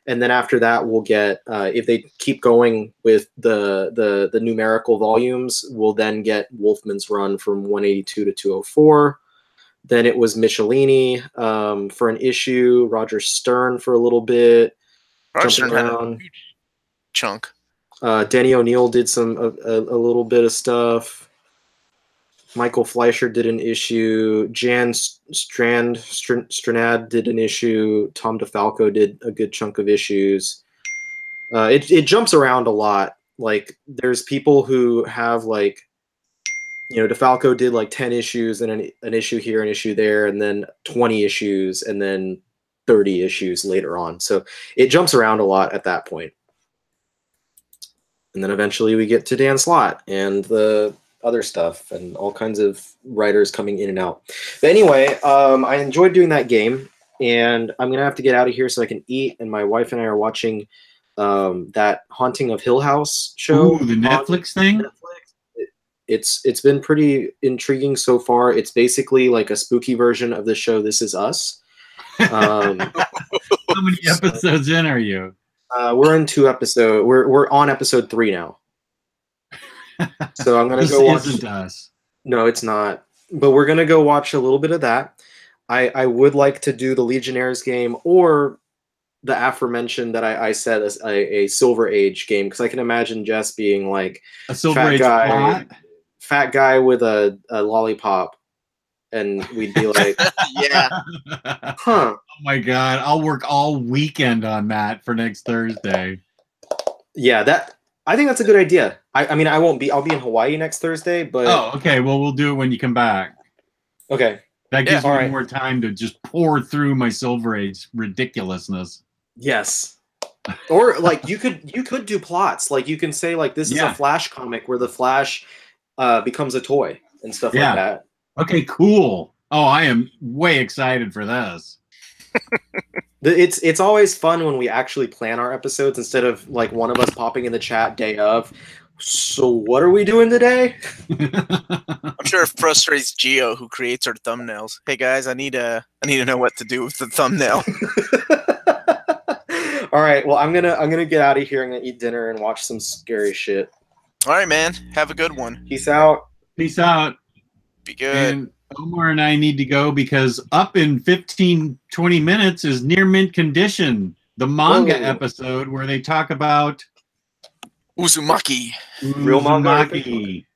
And then after that, we'll get if they keep going with the numerical volumes, we'll then get Wolfman's run from 182 to 204. Then it was Michelini for an issue, Roger Stern for a little bit. Roger Stern had a huge chunk. Denny O'Neil did a little bit of stuff. Michael Fleischer did an issue. Jan Stranad did an issue. Tom DeFalco did a good chunk of issues. It jumps around a lot. Like there's people who have like, DeFalco did like 10 issues and an issue here, an issue there, and then 20 issues, and then 30 issues later on. So it jumps around a lot at that point. And then eventually we get to Dan Slott and the other stuff and all kinds of writers coming in and out. But anyway, I enjoyed doing that game, and I'm gonna have to get out of here so I can eat. And my wife and I are watching that Haunting of Hill House show. Ooh, the Netflix thing. Netflix. It's been pretty intriguing so far. It's basically like a spooky version of the show This Is Us. How many episodes in are you? We're in 2 episodes. We're on episode 3 now. So I'm gonna go watch. This isn't Us. No, it's not. But we're gonna go watch a little bit of that. I would like to do the Legionnaires game or the aforementioned that I said as a Silver Age game, because I can imagine Jess being like a Silver Age fat guy with a lollipop, and we'd be like, yeah, huh. Oh my god, I'll work all weekend on that for next Thursday. Yeah, I think that's a good idea. I mean, I won't be. I'll be in Hawaii next Thursday, but okay. Well, we'll do it when you come back. Okay, that gives me more time to just pour through my Silver Age ridiculousness. Yes, or like you could do plots. Like you can say like this is a Flash comic where the Flash becomes a toy and stuff like that. Okay, cool. Oh, I am way excited for this. It's always fun when we actually plan our episodes instead of like one of us popping in the chat day of. So what are we doing today? I'm sure it frustrates Gio, who creates our thumbnails. Hey guys, I need to know what to do with the thumbnail. All right, well I'm gonna get out of here. I'm gonna eat dinner and watch some scary shit. All right, man. Have a good one. Peace out. Peace out. Be good. And Omar and I need to go because up in 15-20 minutes is Near Mint Condition, the manga episode where they talk about Uzumaki. Real manga.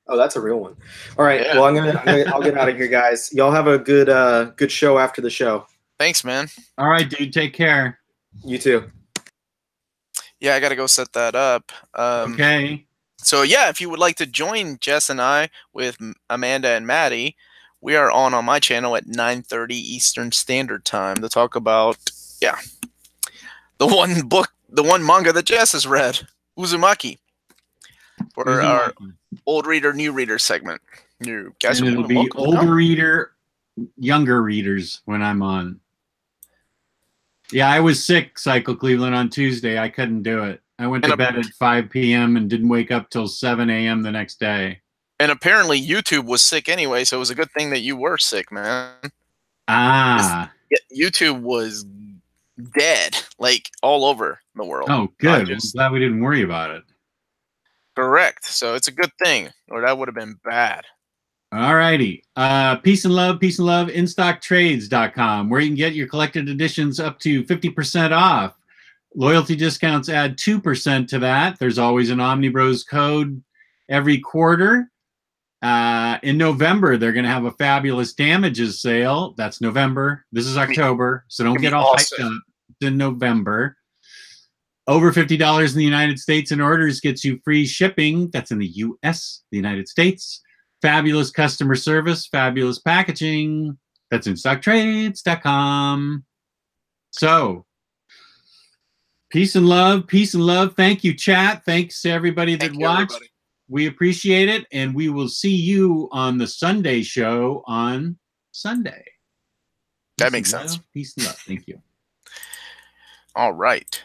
Oh, that's a real one. All right. Yeah. Well, I'll get out of here, guys. Y'all have a good show after the show. Thanks, man. All right, dude. Take care. You too. Yeah, I gotta go set that up. Okay. So yeah, if you would like to join Jess and I with Amanda and Maddie, we are on my channel at 9:30 Eastern Standard Time to talk about the one manga that Jess has read, Uzumaki, for our old reader, new reader segment. You guys, and it'll be older reader, younger readers when I'm on. Yeah, I was sick, Cycle Cleveland, on Tuesday. I couldn't do it. I went to bed at 5 p.m. and didn't wake up till 7 a.m. the next day. And apparently YouTube was sick anyway, so it was a good thing that you were sick, man. YouTube was dead, like, all over the world. Oh, good. I'm glad we didn't worry about it. Correct. So it's a good thing, or that would have been bad. All righty. Peace and love, instocktrades.com, where you can get your collected editions up to 50% off. Loyalty discounts add 2% to that. There's always an OmniBros code every quarter. In November, they're going to have a fabulous damages sale. That's November. This is October, so don't get all hyped up. It's in November. Over $50 in the United States in orders gets you free shipping. That's in the US, the United States. Fabulous customer service, fabulous packaging. That's InStockTrades.com. So, peace and love, peace and love. Thank you, chat. Thanks to everybody that watched. Everybody. We appreciate it, and we will see you on the Sunday show on Sunday. That makes sense. Peace and love. Thank you. All right.